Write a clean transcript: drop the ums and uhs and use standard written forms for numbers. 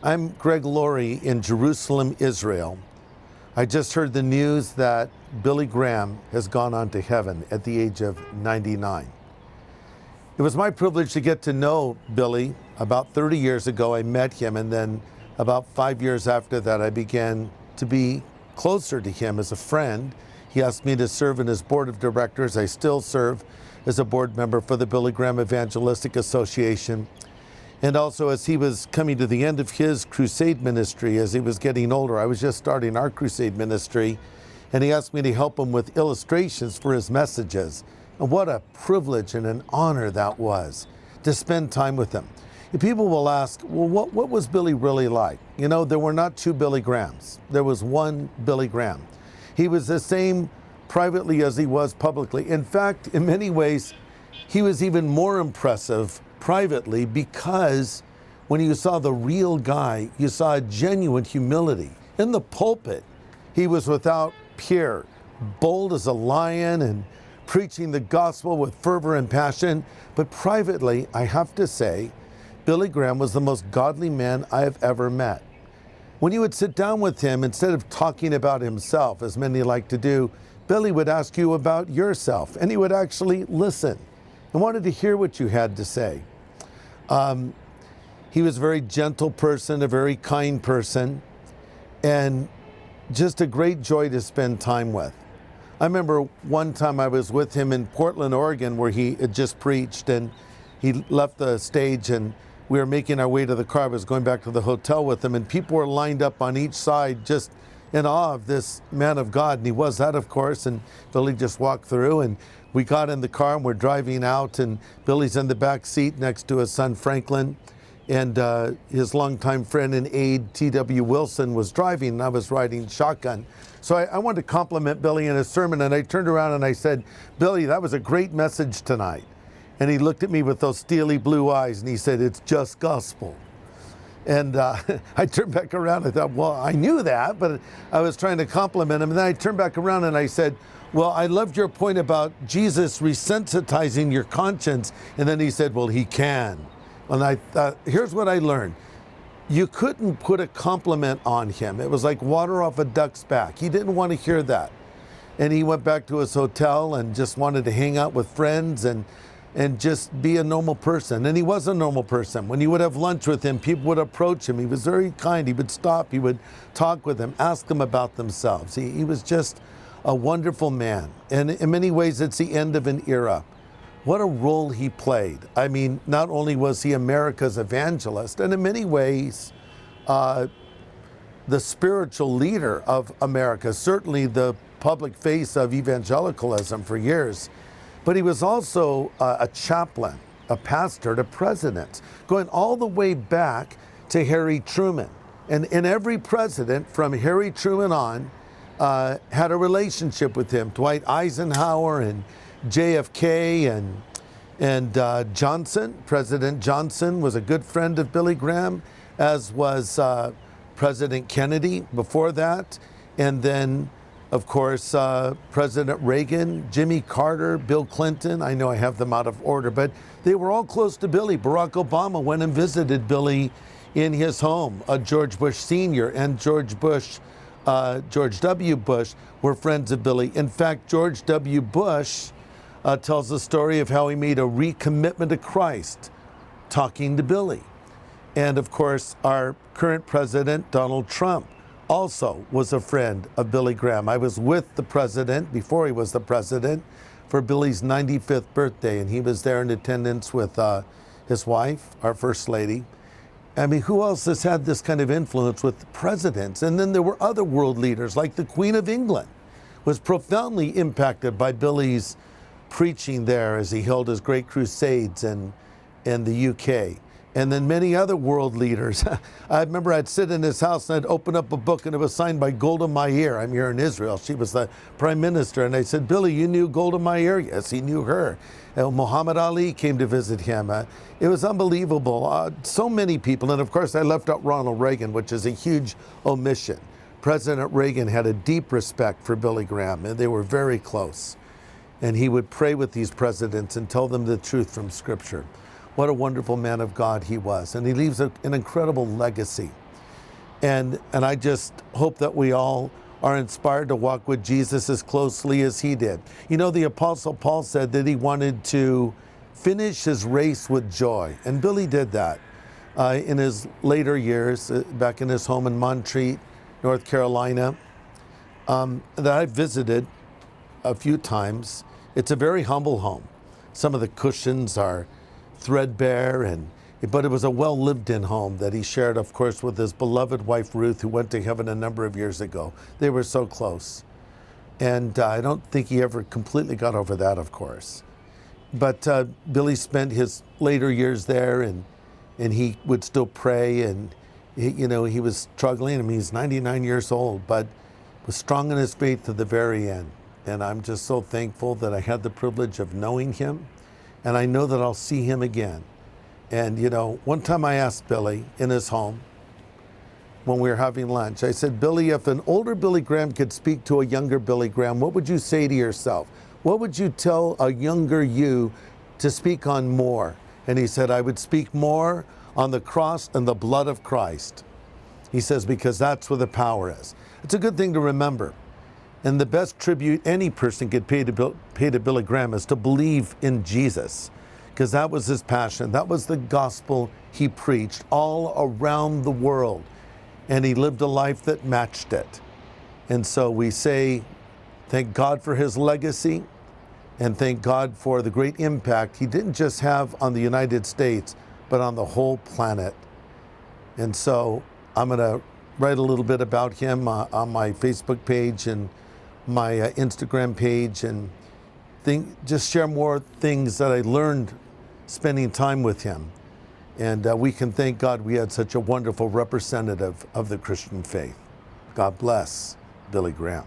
I'm Greg Laurie in Jerusalem, Israel. I just heard the news that Billy Graham has gone on to heaven at the age of 99. It was my privilege to get to know Billy. About 30 years ago, I met him, and then about 5 years after that, I began to be closer to him as a friend. He asked me to serve in his board of directors. I still serve as a board member for the Billy Graham Evangelistic Association. And also, as he was coming to the end of his crusade ministry, as he was getting older, I was just starting our crusade ministry, and he asked me to help him with illustrations for his messages. And what a privilege and an honor that was to spend time with him. And people will ask, well, what was Billy really like? You know, there were not two Billy Grahams. There was one Billy Graham. He was the same privately as he was publicly. In fact, in many ways, he was even more impressive privately, because when you saw the real guy, you saw a genuine humility. In the pulpit, he was without peer, bold as a lion and preaching the gospel with fervor and passion. But privately, I have to say, Billy Graham was the most godly man I have ever met. When you would sit down with him, instead of talking about himself, as many like to do, Billy would ask you about yourself, and he would actually listen and wanted to hear what you had to say. He was a very gentle person, a very kind person, and just a great joy to spend time with. I remember one time I was with him in Portland, Oregon, where he had just preached, and he left the stage, and we were making our way to the car. I was going back to the hotel with him, and people were lined up on each side just in awe of this man of God, and he was that, of course. And Billy just walked through, and we got in the car and we're driving out, and Billy's in the back seat next to his son Franklin, and his longtime friend and aide T.W. Wilson was driving, and I was riding shotgun. So I wanted to compliment Billy in his sermon, and I turned around and I said, "Billy, that was a great message tonight." And he looked at me with those steely blue eyes and he said, "It's just gospel." And I turned back around. I thought, well, I knew that, but I was trying to compliment him. And then I turned back around and I said, "Well, I loved your point about Jesus resensitizing your conscience." And then he said, "Well, he can." And I thought, here's what I learned. You couldn't put a compliment on him. It was like water off a duck's back. He didn't want to hear that. And he went back to his hotel and just wanted to hang out with friends and just be a normal person. And he was a normal person. When you would have lunch with him, people would approach him. He was very kind. He would stop. He would talk with them, ask them about themselves. He was just a wonderful man. And in many ways, it's the end of an era. What a role he played. I mean, not only was he America's evangelist, and in many ways, the spiritual leader of America, certainly the public face of evangelicalism for years, but he was also a chaplain, a pastor to presidents, going all the way back to Harry Truman. And every president from Harry Truman on had a relationship with him. Dwight Eisenhower and JFK and Johnson. President Johnson was a good friend of Billy Graham, as was President Kennedy before that. And then, of course, President Reagan, Jimmy Carter, Bill Clinton. I know I have them out of order, but they were all close to Billy. Barack Obama went and visited Billy in his home. George Bush Sr. and George W. Bush were friends of Billy. In fact, George W. Bush tells the story of how he made a recommitment to Christ talking to Billy. And of course, our current president, Donald Trump, also was a friend of Billy Graham. I was with the president before he was the president for Billy's 95th birthday, and he was there in attendance with his wife, our First Lady. I mean, who else has had this kind of influence with presidents? And then there were other world leaders, like the Queen of England was profoundly impacted by Billy's preaching there as he held his great crusades in the UK. And then many other world leaders. I remember I'd sit in his house and I'd open up a book and it was signed by Golda Meir. I'm here in Israel. She was the prime minister. And I said, "Billy, you knew Golda Meir?" Yes, he knew her. Muhammad Ali came to visit him. It was unbelievable. So many people. And of course, I left out Ronald Reagan, which is a huge omission. President Reagan had a deep respect for Billy Graham, and they were very close. And he would pray with these presidents and tell them the truth from Scripture. What a wonderful man of God he was. And he leaves an incredible legacy. And I just hope that we all are inspired to walk with Jesus as closely as he did. You know, the Apostle Paul said that he wanted to finish his race with joy. And Billy did that in his later years, back in his home in Montreat, North Carolina, that I visited a few times. It's a very humble home. Some of the cushions are threadbare, but it was a well lived in home that he shared, of course, with his beloved wife Ruth, who went to heaven a number of years ago. They were so close. And I don't think he ever completely got over that, of course. But Billy spent his later years there, and he would still pray, and he was struggling. I mean, he's 99 years old, but was strong in his faith to the very end. And I'm just so thankful that I had the privilege of knowing him, and I know that I'll see him again. And one time I asked Billy in his home when we were having lunch, I said, Billy, if an older Billy Graham could speak to a younger Billy Graham, what would you say to yourself? What would you tell a younger you to speak on more? And he said, I would speak more on the cross and the blood of Christ. He says, because that's where the power is. It's a good thing to remember. And the best tribute any person could pay to Billy Graham is to believe in Jesus, because that was his passion. That was the gospel he preached all around the world. And he lived a life that matched it. And so we say, thank God for his legacy, and thank God for the great impact he didn't just have on the United States, but on the whole planet. And so I'm going to write a little bit about him on my Facebook page and my Instagram page, and just share more things that I learned spending time with him. And we can thank God we had such a wonderful representative of the Christian faith. God bless Billy Graham.